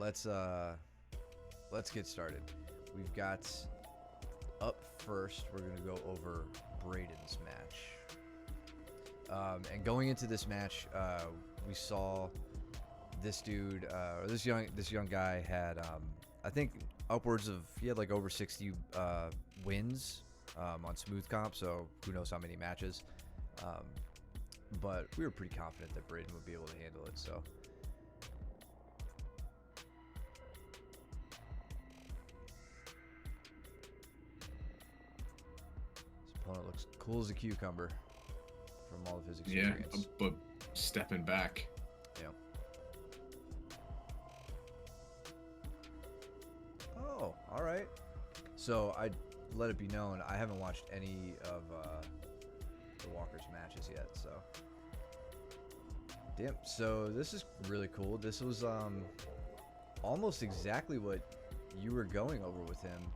let's get started. We've got up first. We're gonna go over Braden's match. And going into this match, we saw this dude, this young guy had, I think he had like over 60 wins on smooth comp. So who knows how many matches. But we were pretty confident that Braden would be able to handle it. So. Opponent looks cool as a cucumber from all of his experience. Yeah, but stepping back. Yeah. Oh, all right. So I let it be known I haven't watched any of the Walker's matches yet. So, damn. So this is really cool. This was almost exactly what you were going over with him.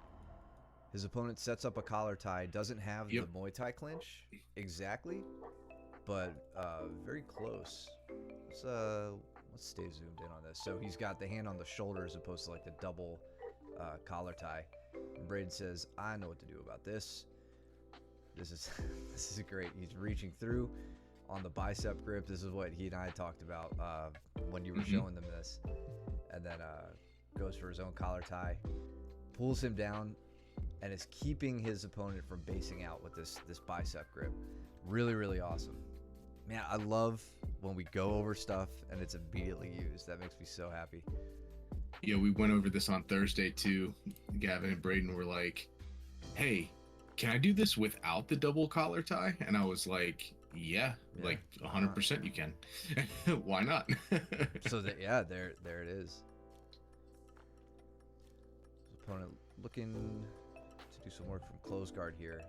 His opponent sets up a collar tie, doesn't have the Muay Thai clinch exactly, but very close. Let's stay zoomed in on this. So he's got the hand on the shoulder as opposed to like the double collar tie. And Braden says, "I know what to do about this. This is this is great." He's reaching through on the bicep grip. This is what he and I talked about when you were showing them this, and then goes for his own collar tie, pulls him down, and is keeping his opponent from basing out with this bicep grip. Really, really awesome. Man, I love when we go over stuff and it's immediately used. That makes me so happy. Yeah, we went over this on Thursday too. Gavin and Braden were like, "Hey, can I do this without the double collar tie?" And I was like, yeah. Like 100% you can. Why not? So that, yeah, there it is. His opponent looking do some work from close guard here.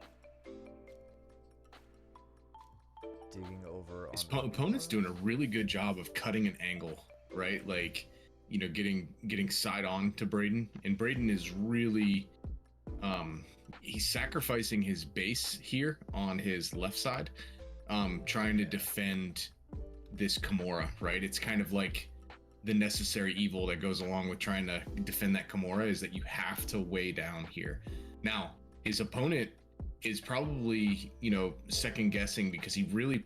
Digging over. His opponent's doing a really good job of cutting an angle, right? Like, you know, getting side on to Braden, and Braden is really, he's sacrificing his base here on his left side, trying to defend this Kimura, right? It's kind of like the necessary evil that goes along with trying to defend that Kimura is that you have to weigh down here. Now, his opponent is probably, you know, second guessing because he really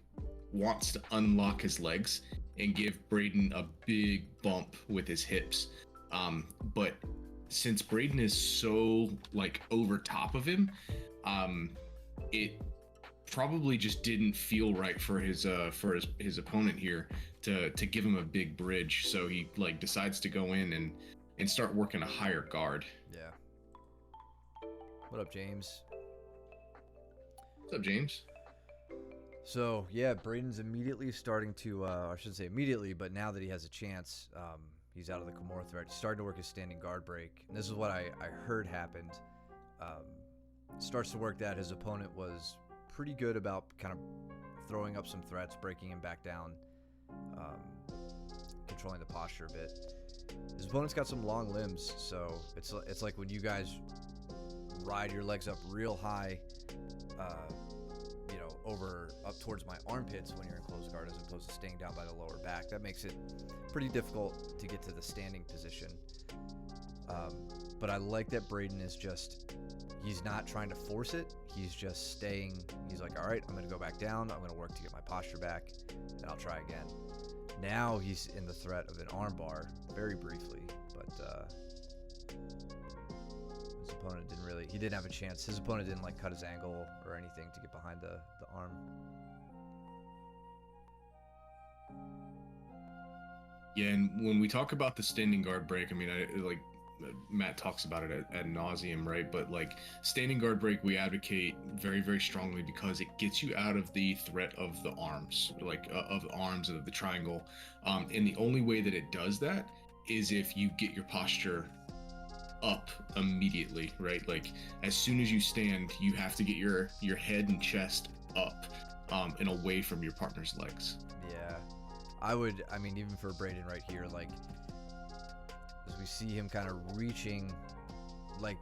wants to unlock his legs and give Braden a big bump with his hips. But since Braden is so like over top of him, it probably just didn't feel right for his opponent here to give him a big bridge. So he like decides to go in and start working a higher guard. Yeah. What up, James? What's up, James? So, yeah, Braden's immediately starting to, I shouldn't say immediately, but now that he has a chance, he's out of the Kimura threat. He's starting to work his standing guard break. And this is what I heard happened. Starts to work that. His opponent was pretty good about kind of throwing up some threats, breaking him back down, controlling the posture a bit. His opponent's got some long limbs, so it's like when you guys ride your legs up real high, you know, up towards my armpits when you're in close guard as opposed to staying down by the lower back. That makes it pretty difficult to get to the standing position. But I like that Braden is he's not trying to force it. He's just staying. He's like, all right, I'm going to go back down. I'm going to work to get my posture back, and I'll try again. Now he's in the threat of an armbar very briefly, but his opponent didn't have a chance. His opponent didn't like cut his angle or anything to get behind the arm. Yeah, and when we talk about the standing guard break, I mean, Matt talks about it ad nauseum, right? But like standing guard break, we advocate very, very strongly because it gets you out of the threat of the arms, of the arms of the triangle. And the only way that it does that is if you get your posture up immediately, right? Like as soon as you stand, you have to get your head and chest up and away from your partner's legs. Yeah, I mean, even for Braden right here, like as we see him kind of reaching, like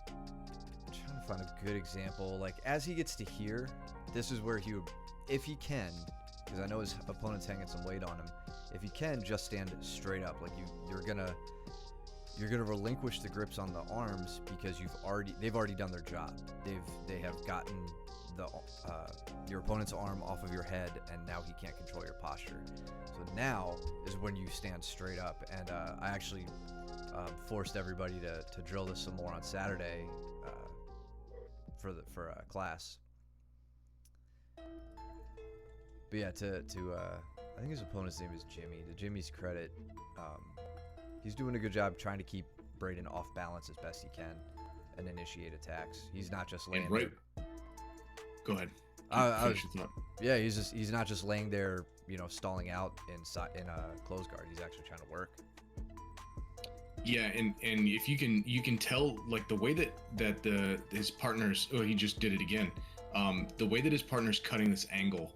I'm trying to find a good example, like as he gets to here, this is where he would, if he can, because I know his opponent's hanging some weight on him, if you can, just stand straight up. Like you're gonna relinquish the grips on the arms because they've already done their job. They have gotten your opponent's arm off of your head, and now he can't control your posture. So now is when you stand straight up. And I actually forced everybody to drill this some more on Saturday for class. But yeah, I think his opponent's name is Jimmy. To Jimmy's credit, he's doing a good job trying to keep Braden off balance as best he can and initiate attacks. He's not just laying there. Go ahead. Yeah, he's not just laying there, stalling out in a close guard. He's actually trying to work. Yeah, and if you can tell, like, the way that his partners, he just did it again. The way that his partner's cutting this angle,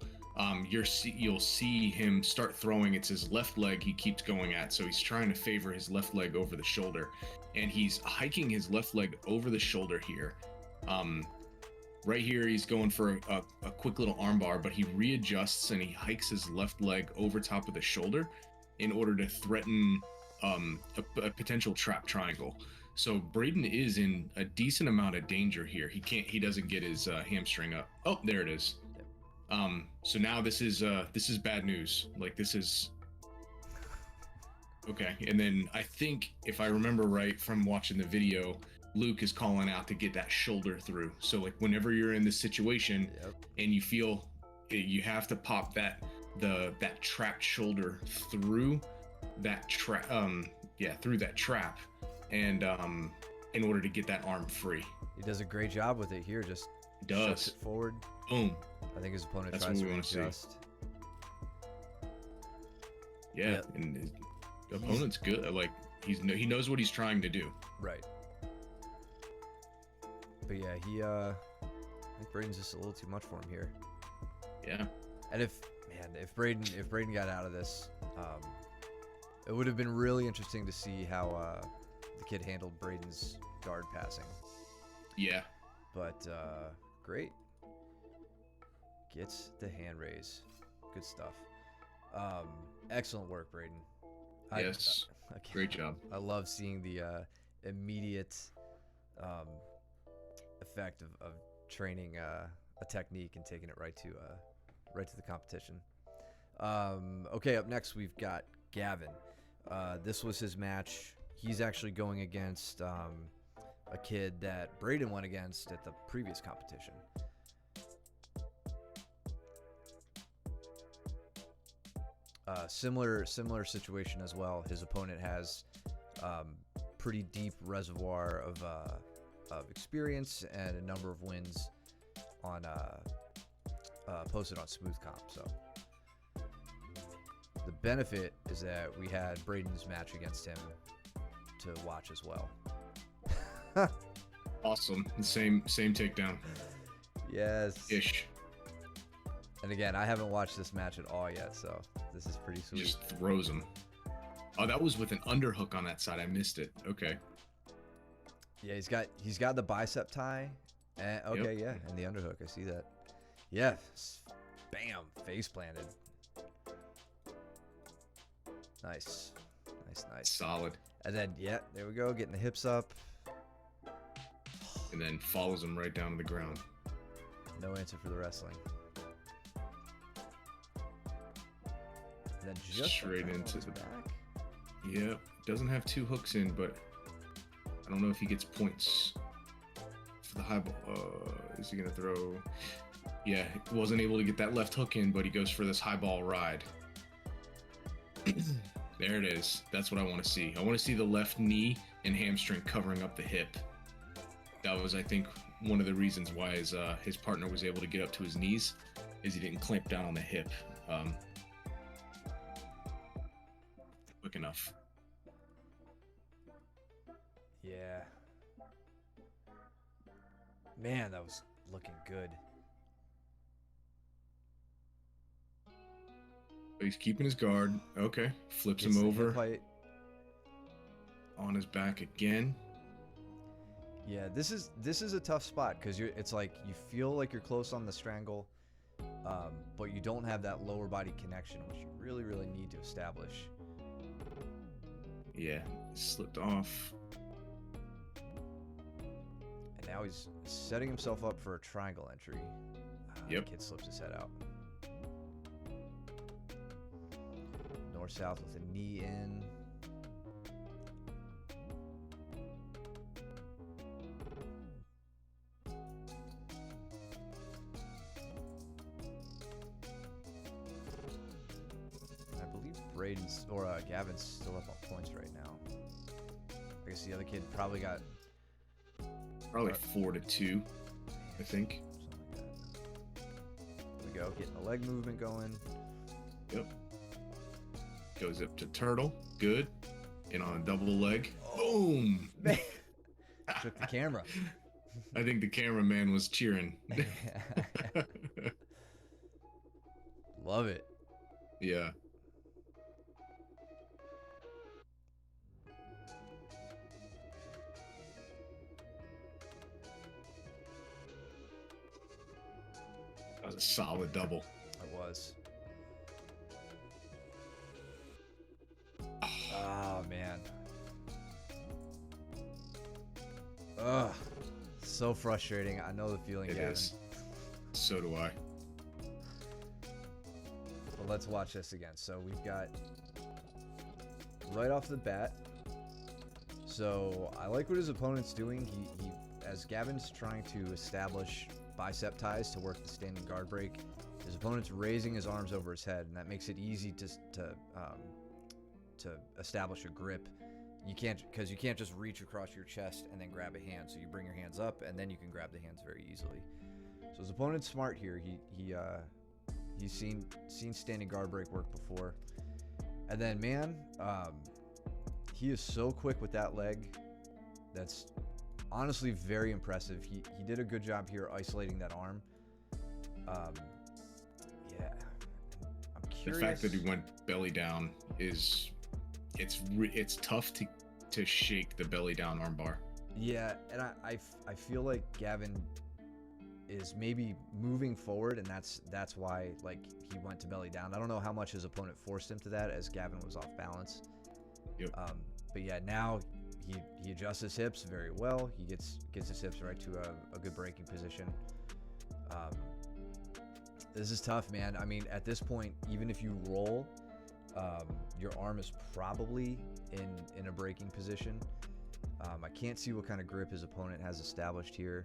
you'll see him start throwing. It's his left leg he keeps going at, so he's trying to favor his left leg over the shoulder, and he's hiking his left leg over the shoulder here. Right here, he's going for a quick little armbar, but he readjusts and he hikes his left leg over top of the shoulder in order to threaten a potential trap triangle. So Braden is in a decent amount of danger here. He doesn't get his hamstring up. Oh, there it is. So now this is bad news. Like, this is okay. And then I think, if I remember right from watching the video, Luke is calling out to get that shoulder through. So, like, whenever you're in this situation and you feel you have to pop that trapped shoulder through that trap, through that trap, and in order to get that arm free. He does a great job with it here. Just shuts it forward. Boom. I think his opponent That's tries what to we want to adjust. Yeah, and his opponent's good. Like, he knows what he's trying to do. Right. But yeah, I think Braden's just a little too much for him here. Yeah. And if Braden got out of this, it would have been really interesting to see how the kid handled Braden's guard passing. Yeah. But great. Gets the hand raise. Good stuff. Excellent work, Braden. Yes. Great job. I love seeing the immediate effect of training a technique and taking it right to the competition. Okay, up next we've got Gavin. This was his match. He's actually going against a kid that Braden went against at the previous competition. Similar situation as well. His opponent has pretty deep reservoir of experience and a number of wins on posted on Smooth Comp. So the benefit is that we had Braden's match against him to watch as well. Awesome. Same takedown. Yes. Ish. And again, I haven't watched this match at all yet, so this is pretty sweet. He just throws him. Oh, that was with an underhook on that side. I missed it. Okay. Yeah, he's got the bicep tie. And, okay, yeah, and the underhook. I see that. Yeah. Bam. Face planted. Nice. Solid. And then, yeah, there we go. Getting the hips up. And then follows him right down to the ground. No answer for the wrestling. And then just straight into the back. Yeah, doesn't have two hooks in, but I don't know if he gets points for the high ball. Is he gonna throw? Yeah, wasn't able to get that left hook in, but he goes for this high ball ride. There it is. That's what I want to see. I want to see the left knee and hamstring covering up the hip. That was, I think, one of the reasons why his partner was able to get up to his knees, is he didn't clamp down on the hip quick enough. Yeah. Man, that was looking good. He's keeping his guard. Okay. Flips him over. On his back again. Yeah, this is a tough spot because it's like you feel like you're close on the strangle, but you don't have that lower body connection, which you really, really need to establish. Yeah, slipped off. And now he's setting himself up for a triangle entry. Yep. The kid slips his head out. North-south with a knee in. I believe Braden's or Gavin's still up on points right now. I guess the other kid probably got Probably 4-2, I think. something like that. There we go, getting the leg movement going. Yep. Goes up to turtle. Good. And on a double leg. Boom! Man, took the camera. I think the cameraman was cheering. Love it. Yeah. That was a solid double. It was. Oh, man. Ugh. So frustrating. I know the feeling, It Gavin. is. So do I. But let's watch this again. So we've got right off the bat. So I like what his opponent's doing. He as Gavin's trying to establish bicep ties to work the standing guard break, his opponent's raising his arms over his head, and that makes it easy to establish a grip. You can't just reach across your chest and then grab a hand. So you bring your hands up, and then you can grab the hands very easily. So his opponent's smart here. He's seen standing guard break work before, and then man, he is so quick with that leg. That's honestly very impressive. He did a good job here isolating that arm. Yeah, I'm curious. The fact that he went belly down is it's tough to shake the belly down armbar. Yeah, and I feel like Gavin is maybe moving forward, and that's why like he went to belly down. I don't know how much his opponent forced him to that, as Gavin was off balance. Yep. But yeah, now he adjusts his hips very well. He gets his hips right to a good breaking position. This is tough, man. I mean, at this point, even if you roll, your arm is probably in a breaking position. I can't see what kind of grip his opponent has established here.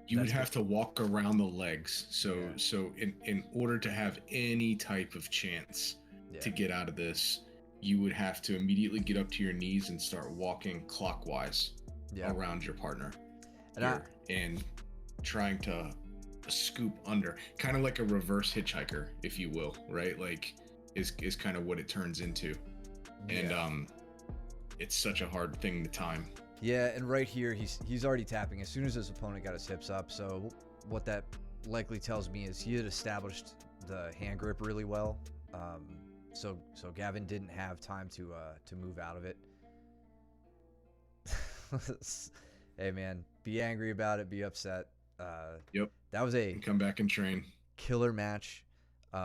You would have to walk around the legs. So in order to have any type of chance to get out of this, you would have to immediately get up to your knees and start walking clockwise around your partner and trying to scoop under, kind of like a reverse hitchhiker, if you will, right? Like is kind of what it turns into. And it's such a hard thing to time. Yeah, and right here he's already tapping as soon as his opponent got his hips up. So what that likely tells me is he had established the hand grip really well. So Gavin didn't have time to move out of it. Hey man, be angry about it, be upset. Yep. That was a come back and train. Killer match.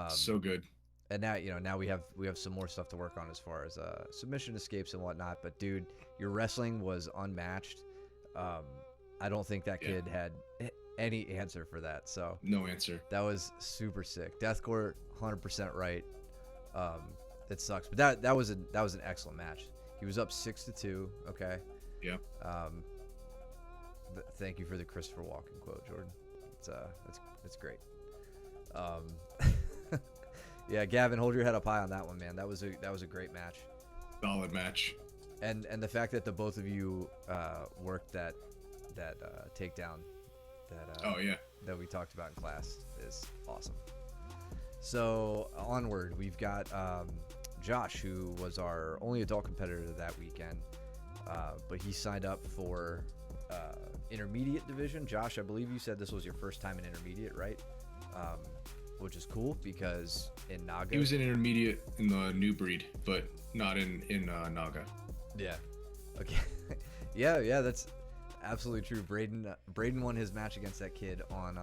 So good. And now we have some more stuff to work on as far as submission escapes and whatnot. But dude, your wrestling was unmatched. I don't think that kid had any answer for that. So no answer. That was super sick. Deathcore, 100% right. It sucks, but that was an excellent match. He was up 6-2. Okay. Yeah. Thank you for the Christopher Walken quote, Jordan. It's great. Yeah, Gavin, hold your head up high on that one, man. That was a great match. Solid match. And the fact that the both of you worked that takedown that we talked about in class is awesome. So onward, we've got Josh, who was our only adult competitor that weekend, but he signed up for intermediate division. Josh, I believe you said this was your first time in intermediate, right? Which is cool because in Naga he was in intermediate in the new breed, but not in Naga. Yeah. Okay. yeah, that's absolutely true. Braden won his match against that kid on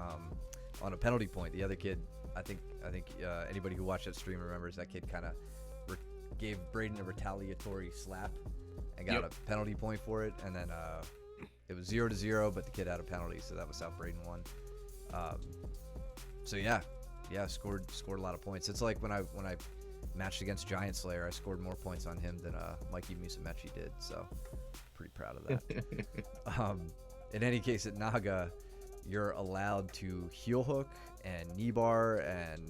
on a penalty point. The other kid, I think anybody who watched that stream remembers that kid kind of gave Braden a retaliatory slap and got a penalty point for it, and then it was 0-0, but the kid had a penalty, so that was how Braden won. So yeah, scored a lot of points. It's like when I matched against Giant Slayer, I scored more points on him than Mikey Musumeci did, so pretty proud of that. In any case, at Naga, you're allowed to heel hook and knee bar and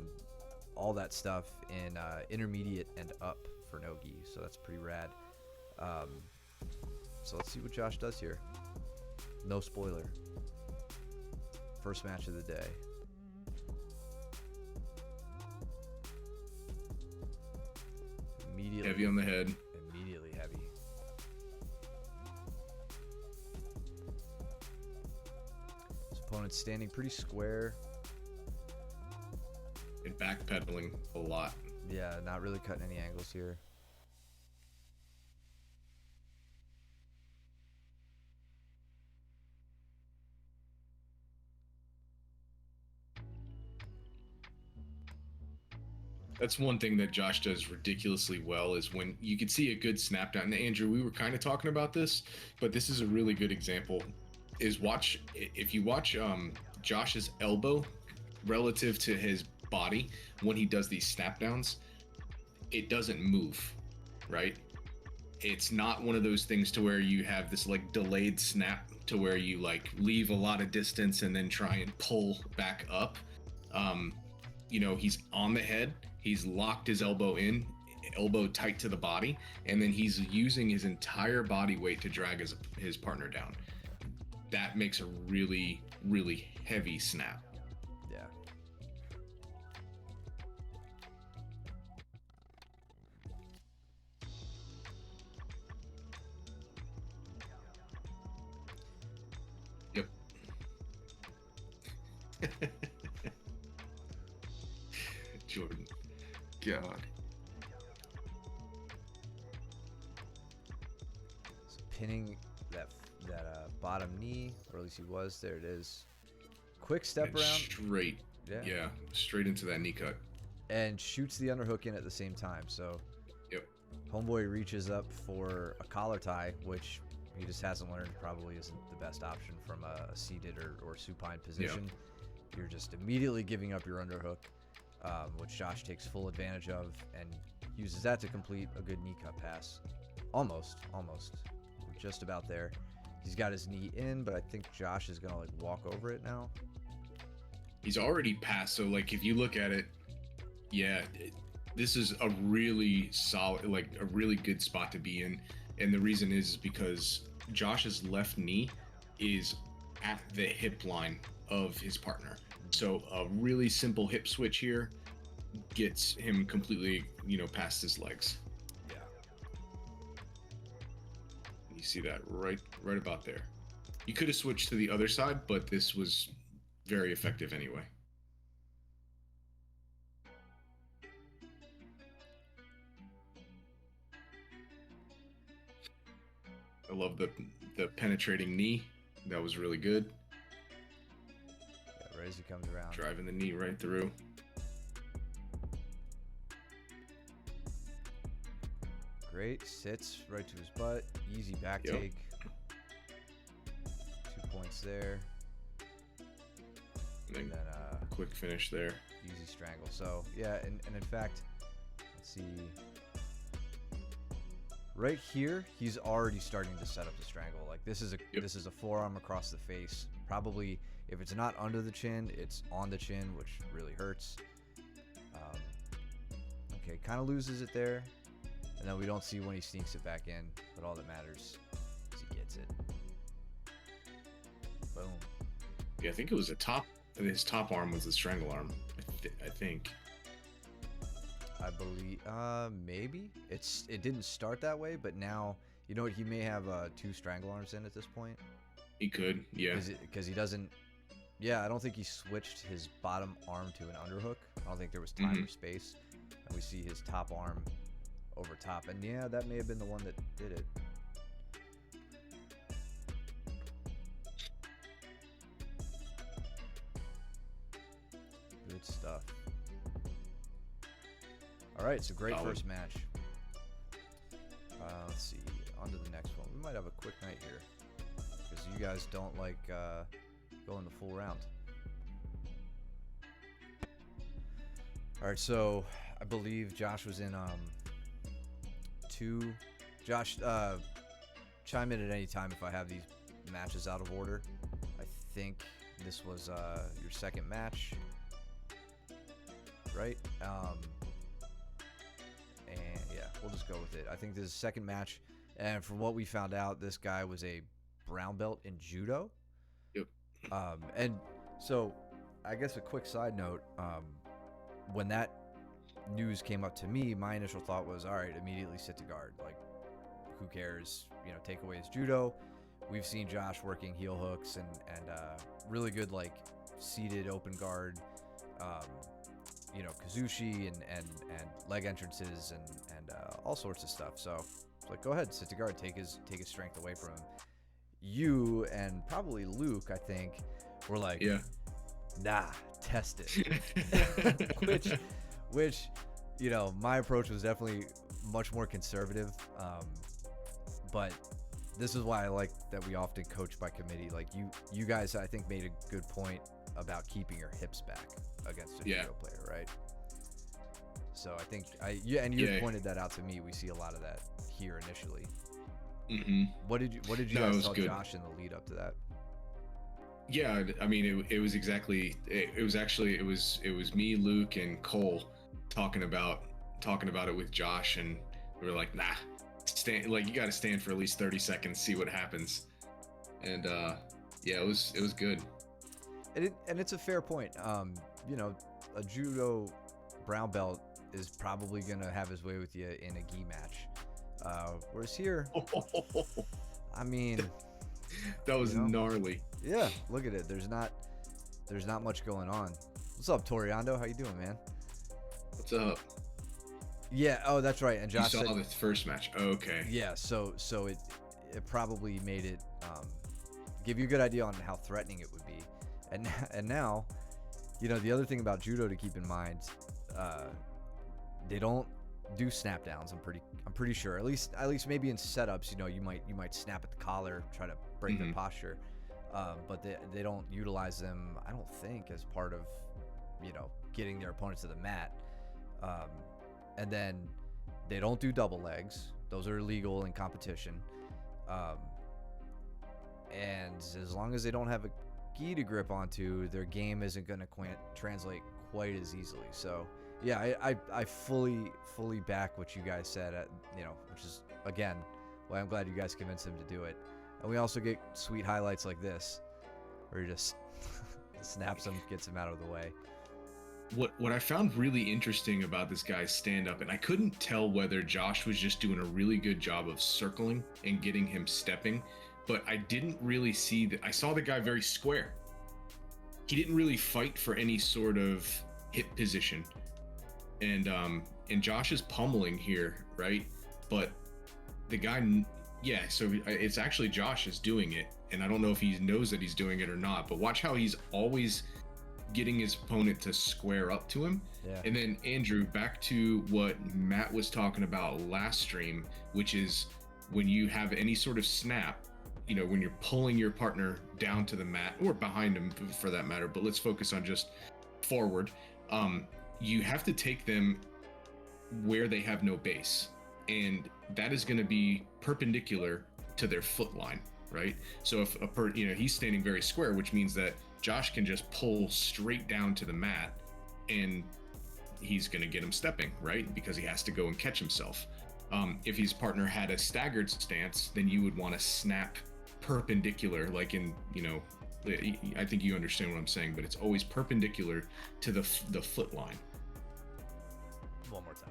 all that stuff in intermediate and up for no-gi, so that's pretty rad. So let's see what Josh does here. No spoiler. First match of the day. Immediately heavy on the head. Immediately heavy. His opponent's standing pretty square. And backpedaling a lot. Yeah, not really cutting any angles here. That's one thing that Josh does ridiculously well is when you can see a good snap down. And Andrew, we were kind of talking about this, but this is a really good example. Is if you watch Josh's elbow relative to his body when he does these snap downs, it doesn't move, right? It's not one of those things to where you have this like delayed snap to where you like leave a lot of distance and then try and pull back up. He's on the head. He's locked his elbow in, elbow tight to the body, and then he's using his entire body weight to drag his partner down. That makes a really, really heavy snap. Yeah. Yep. Jordan. God. So pinning that bottom knee, or at least he was. There it is. Quick step And around. Straight. Yeah, straight into that knee cut. And shoots the underhook in at the same time. So Yep. Homeboy reaches up for a collar tie, which he just hasn't learned, probably isn't the best option from a seated or supine position. Yep. You're just immediately giving up your underhook, which Josh takes full advantage of and uses that to complete a good knee cut pass. Almost. We're just about there. He's got his knee in, but I think Josh is gonna like walk over it now. He's already passed, so like if you look at it, this is a really solid, like a really good spot to be in. And the reason is because Josh's left knee is at the hip line of his partner. So a really simple hip switch here gets him completely, past his legs. Yeah. You see that right about there. You could have switched to the other side, but this was very effective anyway. I love the penetrating knee. That was really good. Yeah, right as he comes around. Driving the knee right through. Great. Sits right to his butt. Easy back Yep. take. 2 points there. And then And quick finish there. easy strangle. So yeah, and in fact, let's see. Right here, he's already starting to set up the strangle. Like this is a forearm across the face. Probably if it's not under the chin, it's on the chin, which really hurts. Okay, kind of loses it there, and then we don't see when he sneaks it back in. But all that matters is he gets it. Boom. Yeah, I think it was his top arm was the strangle arm. I think. I believe, maybe it didn't start that way, but now you know what, he may have 2 strangle arms in at this point. He could, yeah. Because he doesn't. Yeah, I don't think he switched his bottom arm to an underhook. I don't think there was time or space, and we see his top arm over top, and yeah, that may have been the one that did it. Good stuff. All right, so great first match. Let's see, on to the next one. We might have a quick night here because you guys don't like going the full round. All right, so I believe Josh was in 2. Josh, chime in at any time if I have these matches out of order. I think this was your second match, right? And yeah, we'll just go with it. I think this is the second match, and from what we found out, this guy was a brown belt in judo. Yep. And so I guess a quick side note, when that news came up to me, my initial thought was, all right, immediately sit to guard. Like, who cares? You know, take away his judo. We've seen Josh working heel hooks and really good, like, seated open guard, you know, kazushi and leg entrances and all sorts of stuff. So it's like, go ahead, sit to guard, take his strength away from him. You and probably Luke, I think, were like, yeah, nah, test it. which, you know, my approach was definitely much more conservative. But this is why I like that we often coach by committee. Like you guys, I think, made a good point about keeping your hips back against a judo player, right? So I think you pointed that out to me. We see a lot of that here initially. Mm-hmm. What did you guys tell Josh in the lead up to that? Yeah, I mean, it was exactly. It was me, Luke, and Cole talking about it with Josh, and we were like, nah, stand, like, you got to stand for at least 30 seconds, see what happens, and yeah, it was good. And it's a fair point. You know, a judo brown belt is probably gonna have his way with you in a gi match, whereas here, I mean, that was gnarly. Yeah, look at it. There's not much going on. What's up, Toriando? How you doing, man? What's up? Yeah. Oh, that's right. And Josh saw the first match. Oh, okay. Yeah. So it probably made it give you a good idea on how threatening it would be. And now, you know, the other thing about judo to keep in mind, they don't do snap downs. I'm pretty sure. At least maybe in setups, you know, you might snap at the collar, try to break their posture. But they don't utilize them, I don't think, as part of, you know, getting their opponents to the mat. And then they don't do double legs. Those are illegal in competition. And as long as they don't have a gi to grip onto, their game isn't going to translate quite as easily. So yeah, I fully back what you guys said, you know, which is, again, why I'm glad you guys convinced him to do it. And we also get sweet highlights like this, where he just snaps him, gets him out of the way. What I found really interesting about this guy's stand-up, and I couldn't tell whether Josh was just doing a really good job of circling and getting him stepping, but I didn't really see that. I saw the guy very square. He didn't really fight for any sort of hip position. And Josh is pummeling here, right? But the guy... Yeah, so it's actually Josh is doing it, and I don't know if he knows that he's doing it or not, but watch how he's always getting his opponent to square up to him. Yeah. And then, Andrew, back to what Matt was talking about last stream, which is when you have any sort of snap, you know, when you're pulling your partner down to the mat, or behind him for that matter, but let's focus on just forward, you have to take them where they have no base. And that is going to be perpendicular to their foot line, right? So if he's standing very square, which means that Josh can just pull straight down to the mat, and he's going to get him stepping, right? Because he has to go and catch himself. If his partner had a staggered stance, then you would want to snap perpendicular, like in, you know, I think you understand what I'm saying, but it's always perpendicular to the foot line. One more time.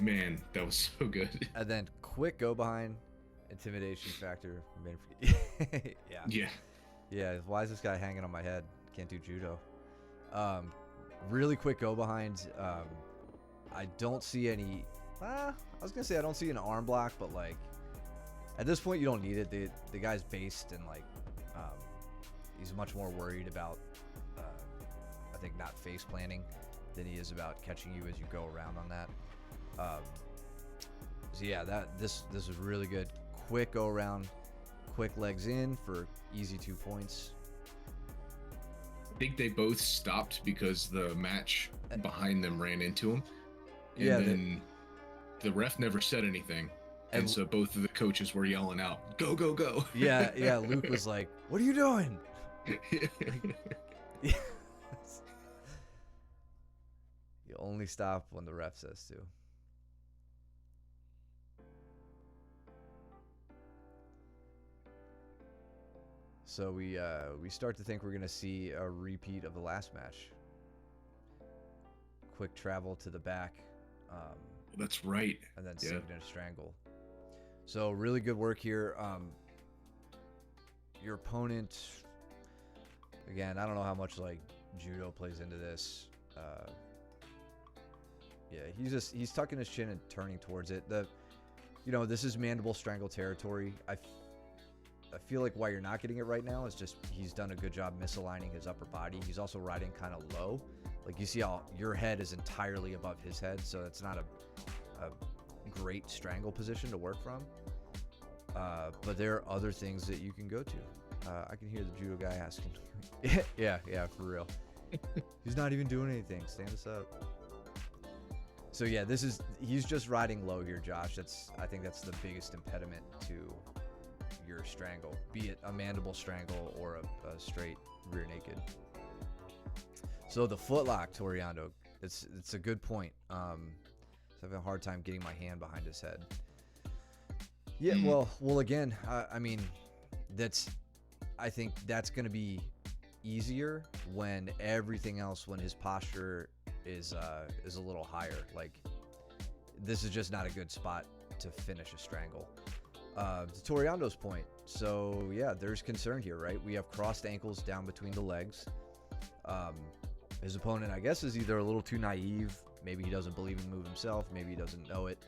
Man, that was so good. And then quick go behind, intimidation factor. Yeah. Why is this guy hanging on my head? Can't do judo. Really quick go behind. I don't see any. I was gonna say I don't see an arm block, but like at this point you don't need it. The guy's based and like he's much more worried about I think, not face planting than he is about catching you as you go around on that. So yeah, this is really good. Quick go around, quick legs in for easy 2 points. I think they both stopped because the match behind them ran into him. And yeah, then the ref never said anything. And so both of the coaches were yelling out, "Go, go, go." Yeah, Luke was like, "What are you doing?" Yeah. You only stop when the ref says to. So we start to think we're gonna see a repeat of the last match. Quick travel to the back. That's right. And then signature strangle. So really good work here. Your opponent, again, I don't know how much like judo plays into this. Yeah, he's tucking his chin and turning towards it. This is mandible strangle territory. I feel like why you're not getting it right now is just he's done a good job misaligning his upper body. He's also riding kind of low. Like you see how your head is entirely above his head, so it's not a great strangle position to work from. But there are other things that you can go to. I can hear the judo guy asking. yeah, for real. He's not even doing anything. Stand us up. So yeah, he's just riding low here, Josh. I think that's the biggest impediment to your strangle, be it a mandible strangle or a straight rear naked. So the footlock, Toriano, it's a good point. I'm having a hard time getting my hand behind his head. Yeah, well, again, I mean, I think that's going to be easier when everything else, when his posture is a little higher. Like, this is just not a good spot to finish a strangle. To Toriando's point, so yeah, there's concern here, right? We have crossed ankles down between the legs. His opponent, I guess, is either a little too naive, maybe he doesn't believe in the move himself, maybe he doesn't know it.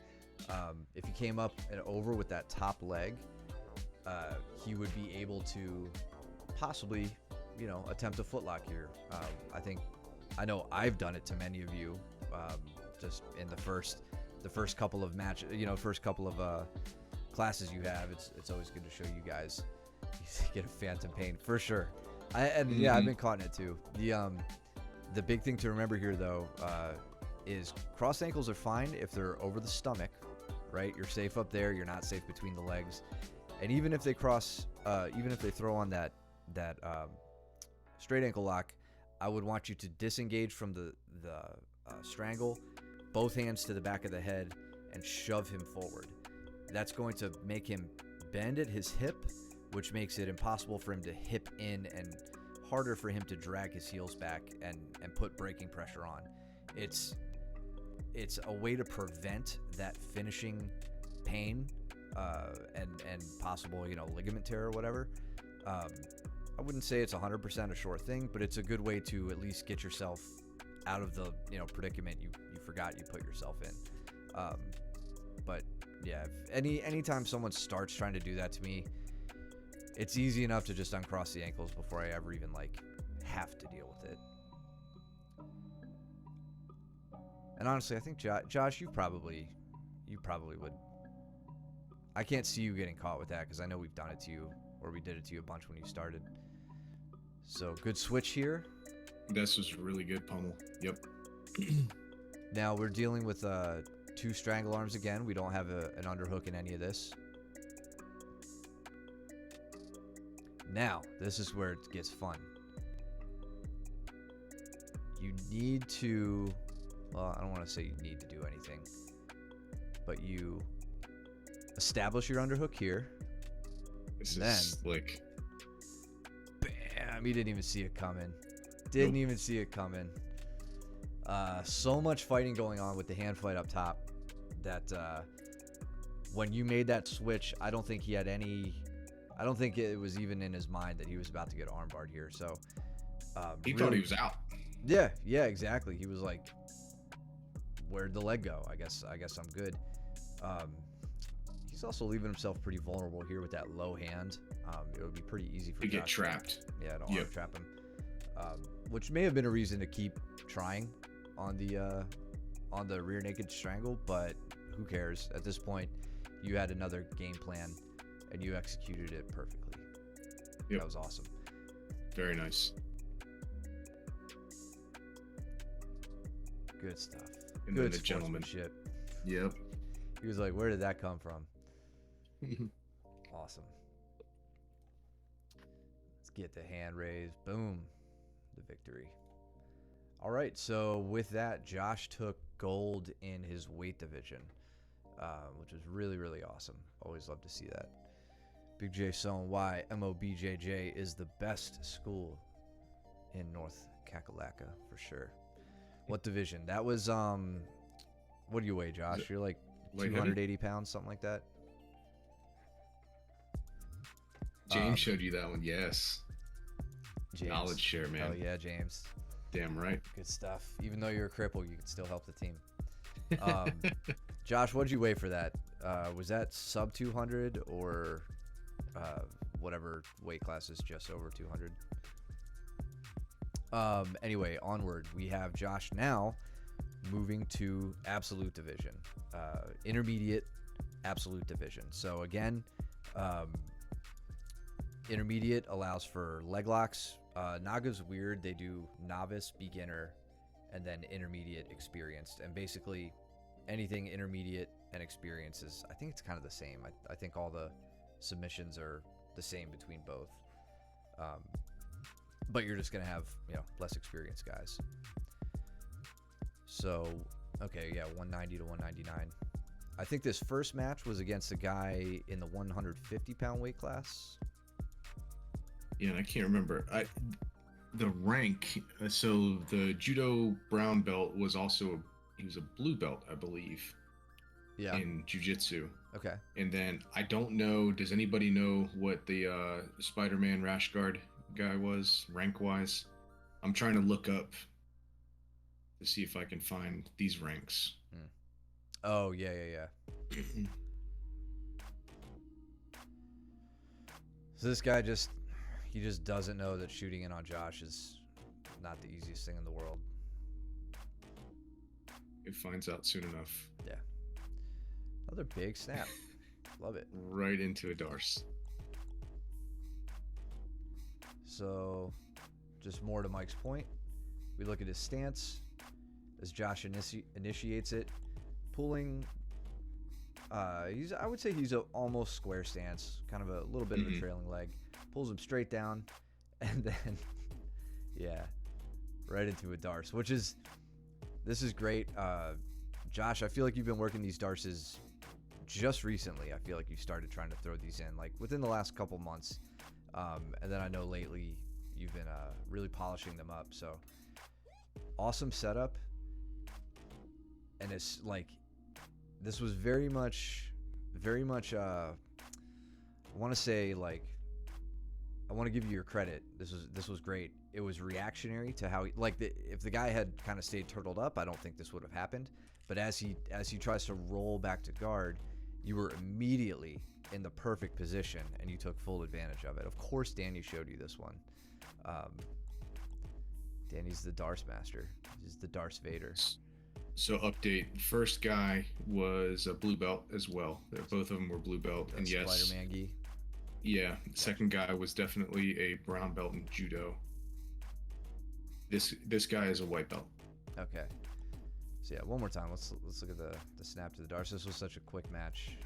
If he came up and over with that top leg, he would be able to possibly, attempt a footlock here. I know I've done it to many of you, just in the first couple of matches, first couple of classes you have. It's always good to show you guys. You get a phantom pain for sure. I've been caught in it too. The big thing to remember here though, is crossed ankles are fine if they're over the stomach, right? You're safe up there. You're not safe between the legs. And even if they cross, even if they throw on that straight ankle lock, I would want you to disengage from the strangle, both hands to the back of the head, and shove him forward. That's going to make him bend at his hip, which makes it impossible for him to hip in and harder for him to drag his heels back and put braking pressure on. It's a way to prevent that finishing pain and possible ligament tear or whatever. I wouldn't say it's 100% a sure thing, but it's a good way to at least get yourself out of the predicament you forgot you put yourself in. But yeah, anytime someone starts trying to do that to me, it's easy enough to just uncross the ankles before I ever even have to deal with it. And honestly, I think Josh, you probably would. I can't see you getting caught with that because I know we've done it to you, or we did it to you a bunch when you started. So good switch here. This was really good pummel. Yep. Now we're dealing with two strangle arms again. We don't have an underhook in any of this. Now, this is where it gets fun. You need to, well, I don't want to say you need to do anything, but you establish your underhook here. This is slick. Bam! He didn't even see it coming. Didn't even see it coming. So much fighting going on with the hand fight up top that when you made that switch, I don't think it was even in his mind that he was about to get armbarred here. So he thought he was out. Yeah, exactly. He was like, "Where'd the leg go? I guess I'm good." He's also leaving himself pretty vulnerable here with that low hand. It would be pretty easy for to Josh get trapped. Yeah, to arm trap him. which may have been a reason to keep trying on the rear naked strangle, but who cares? At this point, you had another game plan, and you executed it perfectly. Yep. That was awesome. Very nice. Good stuff. And Good then the gentleman. sportsmanship. Yep. He was like, "Where did that come from?" Awesome. Let's get the hand raised. Boom. The victory. All right. So with that, Josh took gold in his weight division, which was really, really awesome. Always love to see that. Big J showing why MOBJJ is the best school in North Kakalaka for sure. What division? That was what do you weigh, Josh? You're like 280 pounds, something like that. James showed you that one. Yes. James. Knowledge share, man. Oh yeah, James. Damn right. Good stuff. Even though you're a cripple, you can still help the team. Josh, what'd you weigh for that? Was that sub 200 or whatever weight class is just over 200? Anyway, onward. We have Josh now moving to absolute division, intermediate absolute division. So again, intermediate allows for leg locks. Naga's weird. They do novice, beginner, and then intermediate, experienced. And basically anything intermediate and experienced is, I think it's kind of the same. I think all the submissions are the same between both. But you're just going to have, less experienced guys. So, okay, yeah, 190 to 199. I think this first match was against a guy in the 150-pound weight class. Yeah, and I can't remember. The rank, so the judo brown belt was also, he was a blue belt, I believe. Yeah. In jiu-jitsu. Okay. And then I don't know, does anybody know what the Spider-Man rash guard guy was rank-wise? I'm trying to look up to see if I can find these ranks. Oh, yeah. So this guy he just doesn't know that shooting in on Josh is not the easiest thing in the world. It finds out soon enough. Yeah. Another big snap. Love it. Right into a Darce. So, just more to Mike's point. We look at his stance as Josh initiates it, pulling. I would say he's a almost square stance, kind of a little bit of a trailing leg. Pulls him straight down, and then, yeah, right into a Darce, this is great. Josh, I feel like you've been working these Darces just recently. I feel like you started trying to throw these in, like, within the last couple months. And then I know lately you've been really polishing them up. So, awesome setup. And it's like, this was very much, I want to say, like, I want to give you your credit. This was great. It was reactionary to how if the guy had kind of stayed turtled up, I don't think this would have happened. But as he tries to roll back to guard, you were immediately in the perfect position and you took full advantage of it. Of course, Danny showed you this one. Danny's the Darce master. He's the Darce Vader. So update, first guy was a blue belt as well. Both of them were blue belt. That's and yes, Spider-Man gi. Yeah, the second guy was definitely a brown belt in judo. This guy is a white belt. Okay. So yeah, one more time. Let's look at the snap to the Darce. This was such a quick match.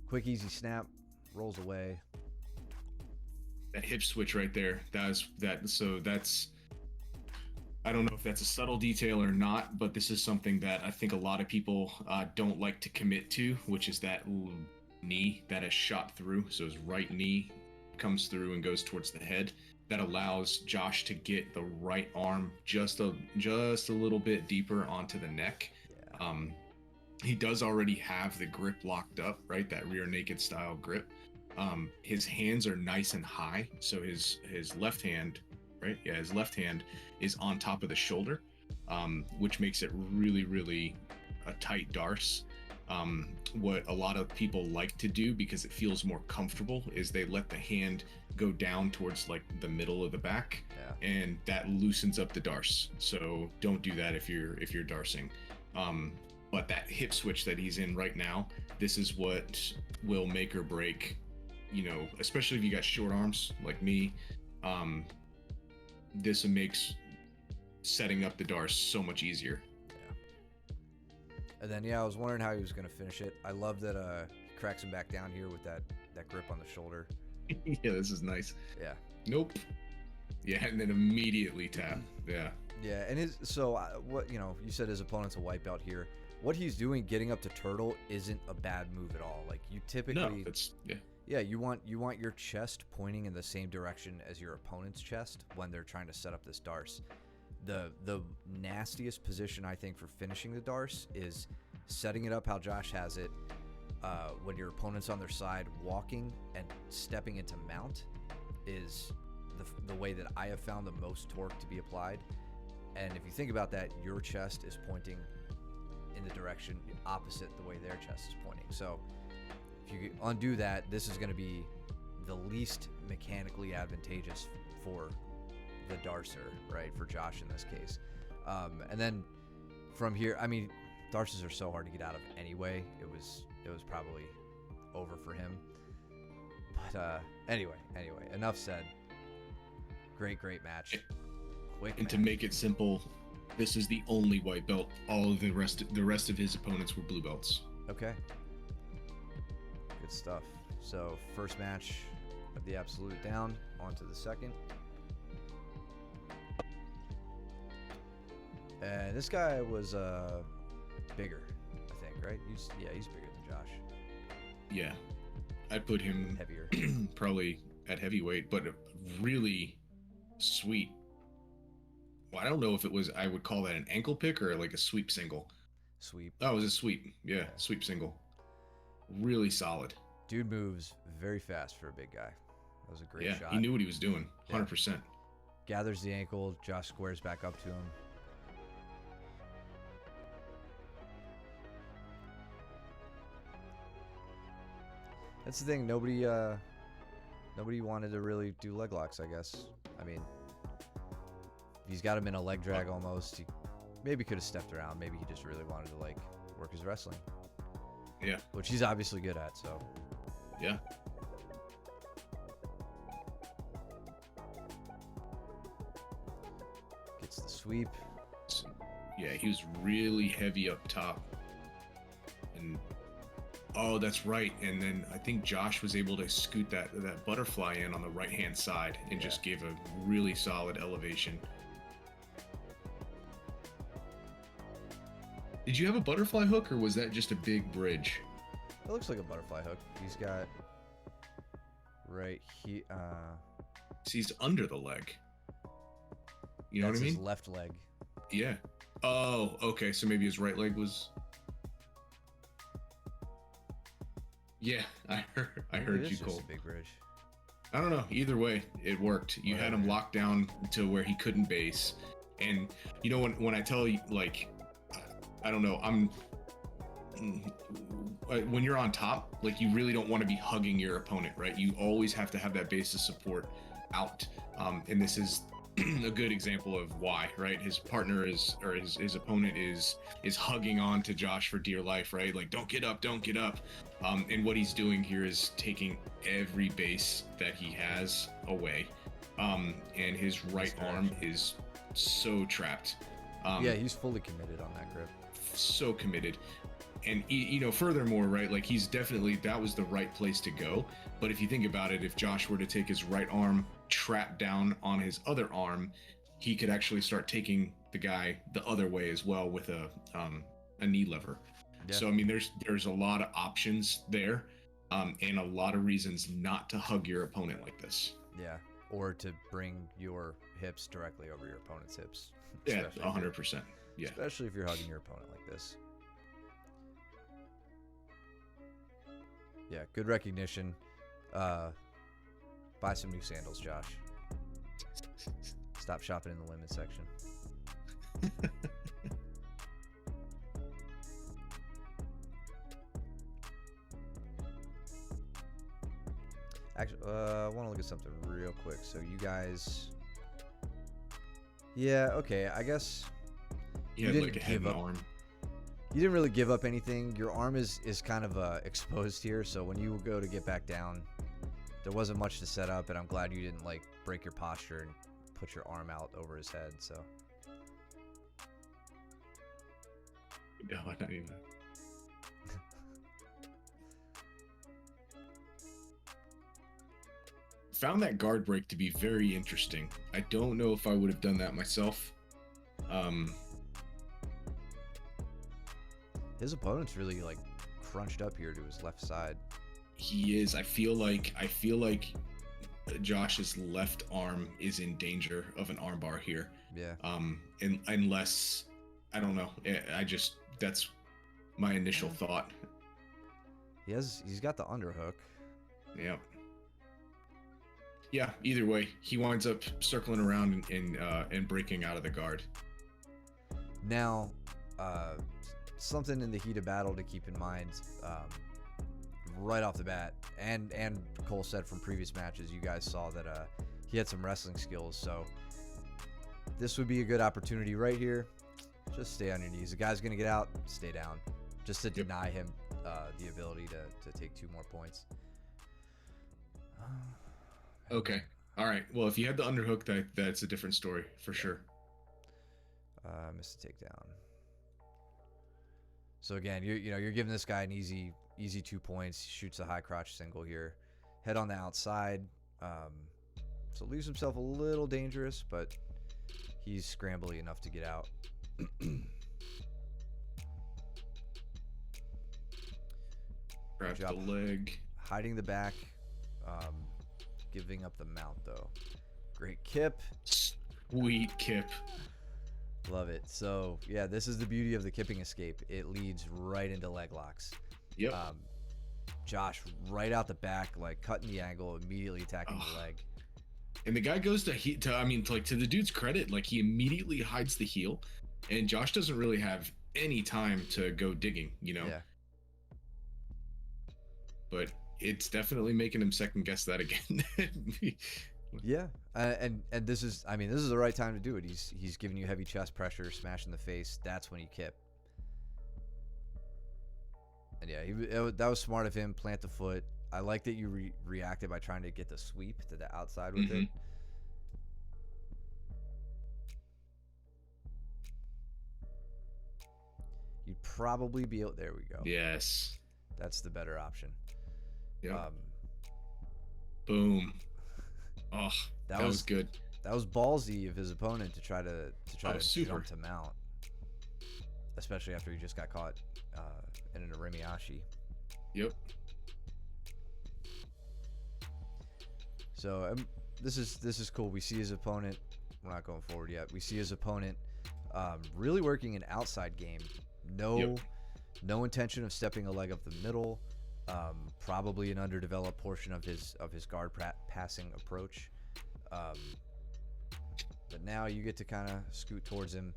Quick, easy snap, rolls away. That hip switch right there. So that's. I don't know if that's a subtle detail or not, but this is something that I think a lot of people don't like to commit to, which is that knee that is shot through. So his right knee comes through and goes towards the head. That allows Josh to get the right arm just a little bit deeper onto the neck. Yeah. He does already have the grip locked up, right? That rear naked style grip. His hands are nice and high, so his left hand, right? Yeah, his left hand is on top of the shoulder, which makes it really, really a tight Darce. What a lot of people like to do, because it feels more comfortable, is they let the hand go down towards like the middle of the back, and that loosens up the darce. So don't do that if you're darsing. But that hip switch that he's in right now, this is what will make or break, especially if you got short arms like me. This makes setting up the darce so much easier. And then, I was wondering how he was going to finish it. I love that he cracks him back down here with that grip on the shoulder. Yeah, this is nice. Yeah. Nope. Yeah, and then immediately tap. Yeah. Yeah, and what you said his opponent's a white belt here. What he's doing, getting up to turtle, isn't a bad move at all. Like, you typically... No, that's... Yeah. Yeah, you want your chest pointing in the same direction as your opponent's chest when they're trying to set up this darce. The nastiest position, I think, for finishing the darce is setting it up how Josh has it, when your opponent's on their side, walking and stepping into mount is the way that I have found the most torque to be applied. And if you think about that, your chest is pointing in the direction opposite the way their chest is pointing. So if you undo that, this is going to be the least mechanically advantageous for the darcer, right? For Josh in this case. And then from here, I mean, darces are so hard to get out of anyway. It was probably over for him. But anyway, enough said. Great match. Quick and match. To make it simple, this is the only white belt. All of the rest of his opponents were blue belts. Okay. Good stuff. So first match of the absolute down, on to the second. And this guy was bigger, I think, right? He's bigger than Josh. Yeah, I'd put him Heavier. probably at heavyweight, but really sweet. Well, I don't know if it was, I would call that an ankle pick or like a sweep single. Sweep. Oh, it was a sweep. Yeah, sweep single. Really solid. Dude moves very fast for a big guy. That was a great shot. Yeah, he knew what he was doing. 100%. Gathers the ankle. Josh squares back up to him. That's the thing. Nobody wanted to really do leg locks, I guess. I mean, he's got him in a leg drag almost. He maybe could have stepped around. Maybe he just really wanted to like work his wrestling. Yeah. Which he's obviously good at, so. Yeah. Gets the sweep. Yeah, he was really heavy up top. And oh, that's right. And then I think Josh was able to scoot that butterfly in on the right-hand side and just gave a really solid elevation. Did you have a butterfly hook, or was that just a big bridge? It looks like a butterfly hook. He's got right here. So he's under the leg. You know what I mean? His left leg. Yeah. Oh, okay. So maybe his right leg was. Yeah, I heard you, Cole. A big bridge. I don't know. Either way, it worked. You had him locked down to where he couldn't base, and you know when I tell you, like, I don't know, when you're on top, like, you really don't want to be hugging your opponent, right? You always have to have that base of support out, and this is a good example of why, right? His partner his opponent is hugging on to Josh for dear life, right? Like, don't get up. And what he's doing here is taking every base that he has away, and his right arm is so trapped. Yeah, he's fully committed on that grip. So committed. And furthermore, right, like, he's definitely, that was the right place to go. But if you think about it, if Josh were to take his right arm, trap down on his other arm, he could actually start taking the guy the other way as well with a knee lever. Yeah. So I mean, there's a lot of options there, and a lot of reasons not to hug your opponent like this. Yeah, or to bring your hips directly over your opponent's hips. Yeah, 100%. Yeah, especially if you're hugging your opponent like this. Yeah, good recognition. Buy some new sandals, Josh. Stop shopping in the women's section. Actually, I want to look at something real quick. So you guys, yeah, okay. I guess He had like a head and arm. You didn't really give up anything. Your arm is kind of exposed here, so when you go to get back down, there wasn't much to set up, and I'm glad you didn't like break your posture and put your arm out over his head. So. No, not even. Found that guard break to be very interesting. I don't know if I would have done that myself. His opponent's really like crunched up here to his left side. He is. I feel like Josh's left arm is in danger of an armbar here. Yeah. And unless I don't know. That's my initial thought. He's got the underhook. Yeah. Yeah, either way, he winds up circling around and breaking out of the guard. Now, something in the heat of battle to keep in mind, right off the bat, and Cole said from previous matches, you guys saw that he had some wrestling skills, so this would be a good opportunity right here. Just stay on your knees. The guy's gonna get out, stay down, just to deny him the ability to take 2 more points. Okay. All right. Well, if you had the underhook, that's a different story for sure. Missed the takedown. So again, you're giving this guy an easy 2 points. He shoots a high crotch single here, head on the outside. So leaves himself a little dangerous, but he's scrambly enough to get out. Grabs the leg, hiding the back. Giving up the mount though. Great kip. Sweet kip. Love it. So yeah, this is the beauty of the kipping escape. It leads right into leg locks. Yep. Josh right out the back, like cutting the angle, immediately attacking the leg. And the guy goes to the dude's credit, like he immediately hides the heel, and Josh doesn't really have any time to go digging, Yeah. But it's definitely making him second guess that again. Yeah, and this is the right time to do it. He's giving you heavy chest pressure, smash in the face. That's when you kip. And yeah, that was smart of him. Plant the foot. I like that you reacted by trying to get the sweep to the outside with it. You'd probably be out. There we go. Yes, that's the better option. Yeah. Boom. Oh, that was good. That was ballsy of his opponent to try to jump to mount, especially after he just got caught in an Arimiashi. Yep. So this is cool. We see his opponent. We're not going forward yet. We see his opponent really working an outside game. No intention of stepping a leg up the middle. Probably an underdeveloped portion of his guard passing approach. But now you get to kind of scoot towards him,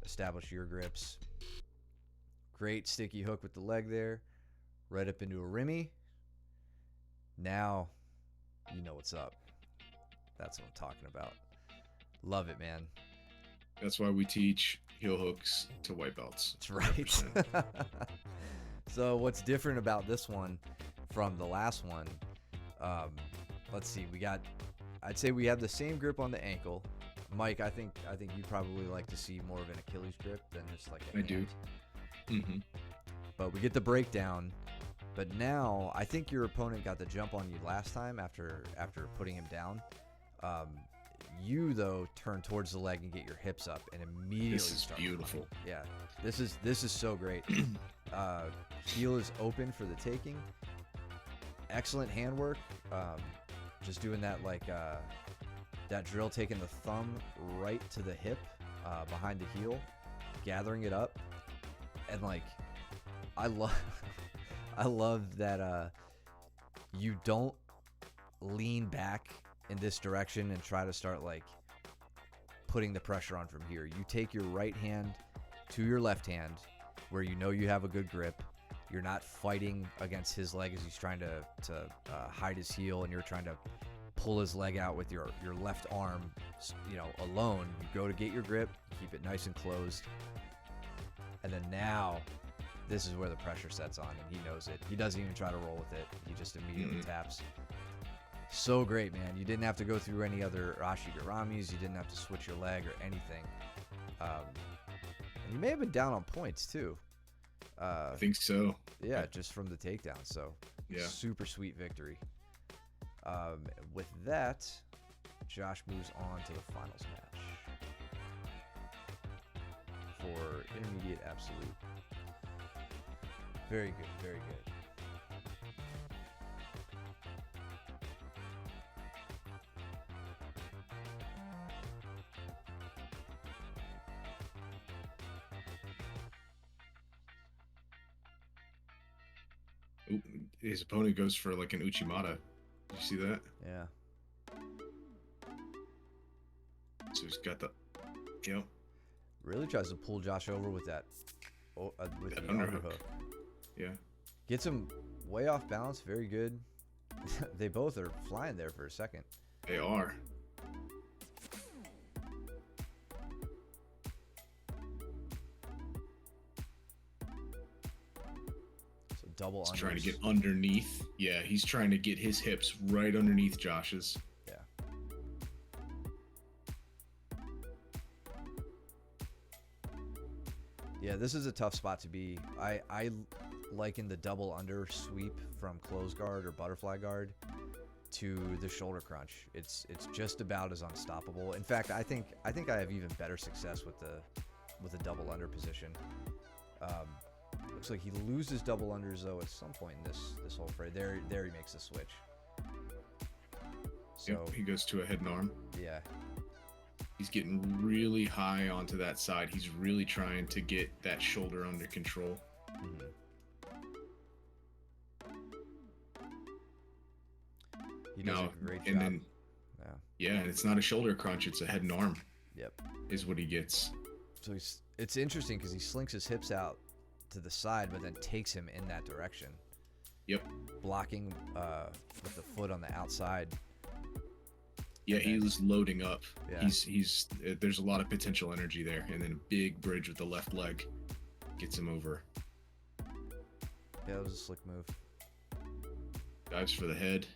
establish your grips. Great sticky hook with the leg there, right up into a Rimi. Now you know what's up. That's what I'm talking about. Love it, man. That's why we teach heel hooks to white belts. That's right. So what's different about this one from the last one? Let's see. I'd say we have the same grip on the ankle. Mike, I think you'd probably like to see more of an Achilles grip than just like a hand. do. Mm-hmm. But we get the breakdown. But now I think your opponent got the jump on you last time after putting him down. You though turn towards the leg and get your hips up and immediately this is start beautiful. Yeah, this is so great. Heel is open for the taking. Excellent handwork. Just doing that that drill, taking the thumb right to the hip behind the heel, gathering it up, and I love that you don't lean back in this direction and try to start putting the pressure on from here. You take your right hand to your left hand where you know you have a good grip, You're not fighting against his leg as he's trying to hide his heel, and you're trying to pull his leg out with your left arm, alone. You go to get your grip, keep it nice and closed, and then now this is where the pressure sets on, and he knows it. He doesn't even try to roll with it. He just immediately taps. So great, man. You didn't have to go through any other Ashigaramis. You didn't have to switch your leg or anything. And you may have been down on points too. I think so. Yeah, just from the takedown. So yeah, super sweet victory. With that, Josh moves on to the finals match for intermediate absolute. Very good, very good. Ooh, his opponent goes for like an Uchimata. Did you see that? Yeah. So he's got the, Really tries to pull Josh over with that, with the underhook. Yeah. Gets him way off balance. Very good. They both are flying there for a second. They are. Double he's unders. Trying to get underneath. Yeah, he's trying to get his hips right underneath Josh's. Yeah. Yeah, this is a tough spot to be. I liken the double under sweep from close guard or butterfly guard to the shoulder crunch. It's just about as unstoppable. In fact, I think I have even better success with the double under position. Looks like he loses double unders though at some point in this whole fray. There he makes the switch. So yep, he goes to a head and arm. Yeah. He's getting really high onto that side. He's really trying to get that shoulder under control. Mm-hmm. He does a great job. Then, yeah, and it's not a shoulder crunch, it's a head and arm. Yep. Is what he gets. So it's interesting because he slinks his hips out to the side, but then takes him in that direction. Yep. Blocking with the foot on the outside. Yeah, he was loading up. Yeah. He's there's a lot of potential energy there, and then a big bridge with the left leg gets him over. Yeah, that was a slick move. Dives for the head.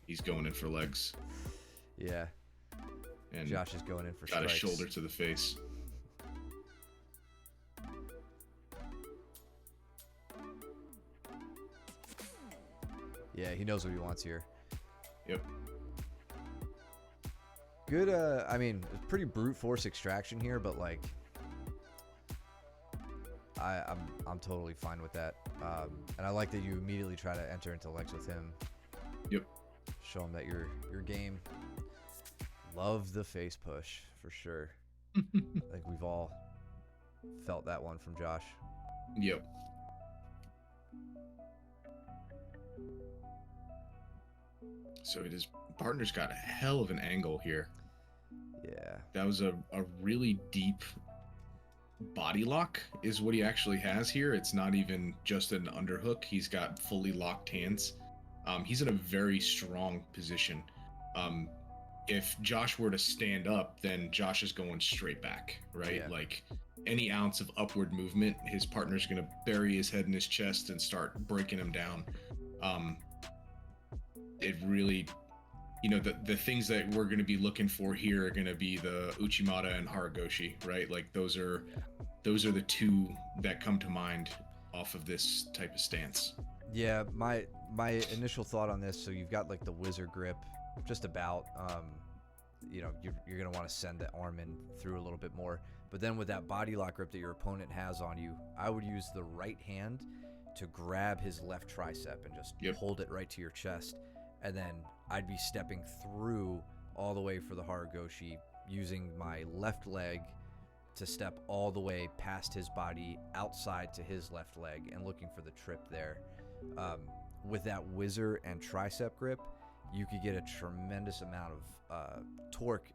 He's going in for legs. Yeah. And Josh is going in for got strikes. a shoulder to the face. Yeah, he knows what he wants here. Yep. Good, I mean, pretty brute force extraction here, but like, I'm totally fine with that. And I like that you immediately try to enter into legs with him. Yep. Show him that you're game. Love the face push for sure. I think we've all felt that one from Josh. Yep. So his partner's got a hell of an angle here. Yeah. That was a really deep body lock is what he actually has here. It's not even just an underhook. He's got fully locked hands. He's in a very strong position. If Josh were to stand up, then Josh is going straight back, right? Yeah. Like any ounce of upward movement, his partner's going to bury his head in his chest and start breaking him down. It really, the things that we're going to be looking for here are going to be the Uchimata and Haragoshi, right? Like those are the two that come to mind off of this type of stance. Yeah, my initial thought on this, so you've got like the wizard grip, just about, you're gonna want to send the arm in through a little bit more. But then with that body lock grip that your opponent has on you, I would use the right hand to grab his left tricep and just hold it right to your chest. And then I'd be stepping through all the way for the Haragoshi, using my left leg to step all the way past his body outside to his left leg and looking for the trip there. With that whizzer and tricep grip, you could get a tremendous amount of torque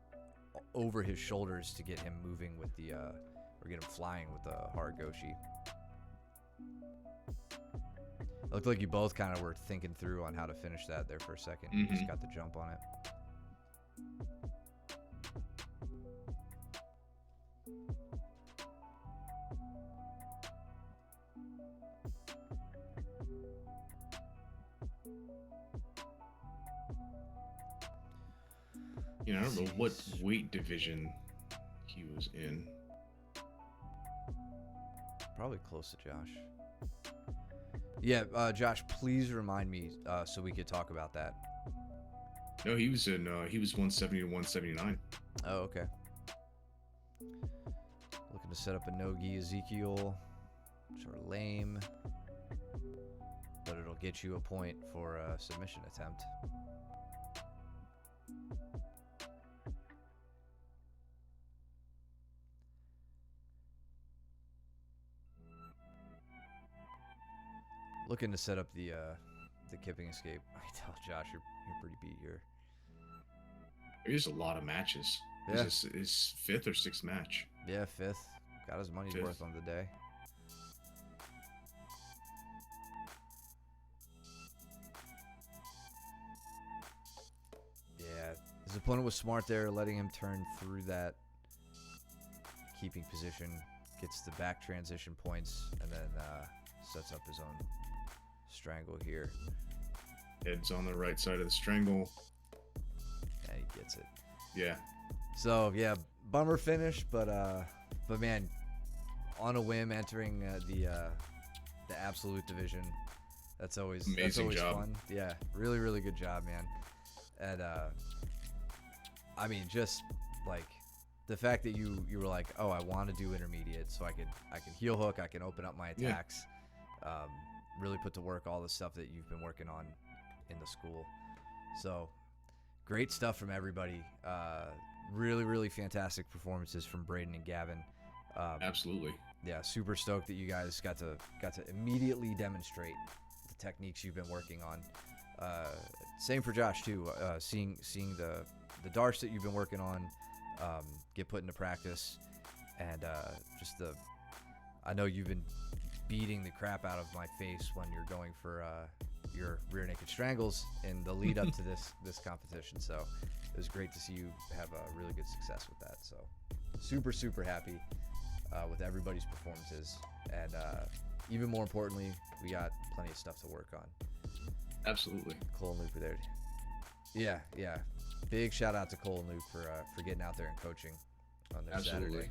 over his shoulders to get him moving with the or get him flying with the Haragoshi. It looked like you both kind of were thinking through on how to finish that there for a second. You just got the jump on it. You know, I don't know what weight division he was in. Probably close to Josh. Yeah, Josh, please remind me so we could talk about that. No, he was 170 to 179. Oh, okay. Looking to set up a no-gi Ezekiel. Sort of lame. But it'll get you a point for a submission attempt. Looking to set up the kipping escape. I tell Josh, you're pretty beat here. There's a lot of matches. Yeah. This is his 5th or 6th match. Yeah, 5th. Got his money's 5th. worth on the day. Yeah, his opponent was smart there, letting him turn through that keeping position, gets the back transition points, and then sets up his own strangle here. Head's on the right side of the strangle. And he gets it. Yeah. So yeah, bummer finish, but man, on a whim entering the absolute division. That's always Amazing job. fun. Yeah, really good job, man. And I mean, just like the fact that you were like, oh, I want to do intermediate, so I can heel hook, I can open up my attacks. Really put to work all the stuff that you've been working on in the school. So great stuff from everybody. Really fantastic performances from Braden and Gavin. Absolutely. Yeah, super stoked that you guys got to immediately demonstrate the techniques you've been working on. Same for Josh too. Seeing the darts that you've been working on get put into practice, and I know you've been beating the crap out of my face when you're going for your rear naked strangles in the lead up to this competition. So it was great to see you have a really good success with that. So super happy with everybody's performances, and even more importantly, we got plenty of stuff to work on. Absolutely. Cole and Luke were there. Yeah. Big shout out to Cole and Luke for getting out there and coaching on their Saturday.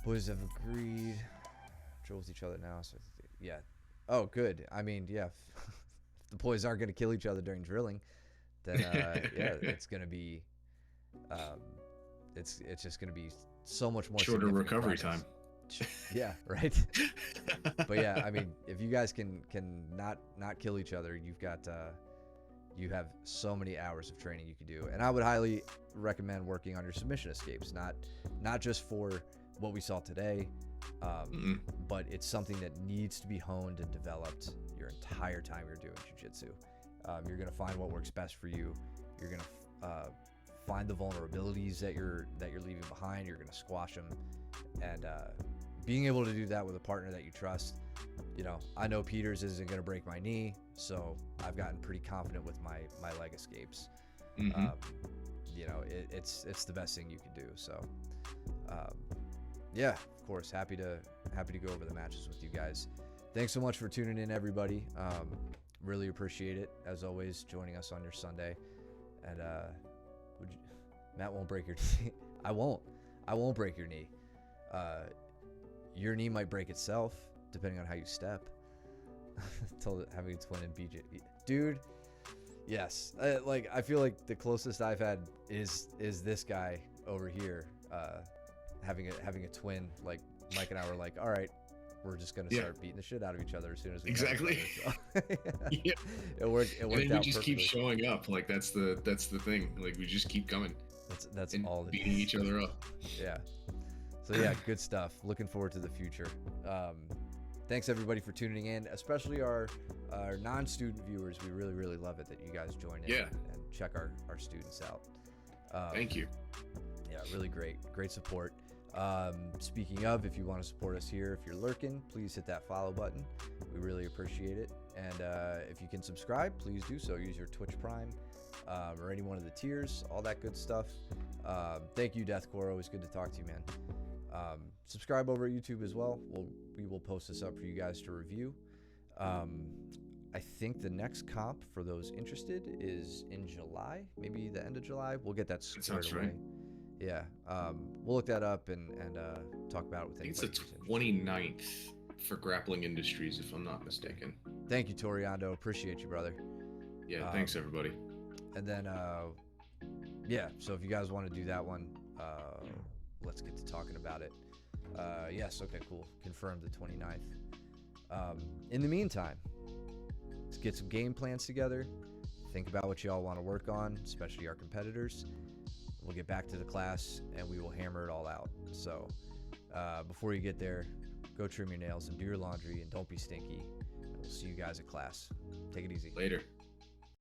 Boys have agreed. Drill with each other now. So yeah. Oh, good. I mean, yeah. If the boys aren't going to kill each other during drilling, then yeah, it's going to be. It's just going to be so much more shorter recovery time. Yeah, right. But yeah, I mean, if you guys can not kill each other, you've got you have so many hours of training you can do. And I would highly recommend working on your submission escapes, not just for what we saw today, but it's something that needs to be honed and developed your entire time you're doing jiu-jitsu. You're gonna find what works best for you. You're gonna find the vulnerabilities that you're leaving behind. You're gonna squash them, and being able to do that with a partner that you trust. You know, I know Peters isn't gonna break my knee, so I've gotten pretty confident with my leg escapes. You know, it's the best thing you can do. So yeah, of course, happy to go over the matches with you guys. Thanks so much for tuning in, everybody. Really appreciate it, as always, joining us on your Sunday. And Matt won't break your knee. I won't break your knee. Your knee might break itself depending on how you step. Until having a twin in BJ, dude. Yes, like I feel like the closest I've had is this guy over here, having a twin. Like Mike and I were like, all right, we're just gonna start beating the shit out of each other as soon as we exactly. So, yeah. It worked. It worked and out. We just perfectly. keep showing up. Like that's the thing. Like we just keep coming. That's and all. Beating each other up. Yeah. So yeah, good stuff. Looking forward to the future. Thanks everybody for tuning in, especially our non-student viewers. We really love it that you guys join in and check our students out. Thank you. Yeah, really great support. Speaking of, if you want to support us here, if you're lurking, please hit that follow button. We really appreciate it. And if you can subscribe, please do so. Use your Twitch Prime or any one of the tiers, all that good stuff. Thank you, Deathcore. Always good to talk to you, man. Subscribe over at YouTube as well. We will post this up for you guys to review. I think the next comp for those interested is in July, maybe the end of July. We'll get that squared away. Right. Yeah, we'll look that up and talk about it with anybody. I think it's the 29th for Grappling Industries, if I'm not mistaken. Thank you, Toriando. Appreciate you, brother. Yeah, thanks, everybody. And then, yeah, so if you guys want to do that one, let's get to talking about it. Yes, okay, cool. Confirmed the 29th. In the meantime, let's get some game plans together. Think about what y'all want to work on, especially our competitors. We'll get back to the class and we will hammer it all out. So before you get there, go trim your nails and do your laundry and don't be stinky. And we'll see you guys at class. Take it easy. Later.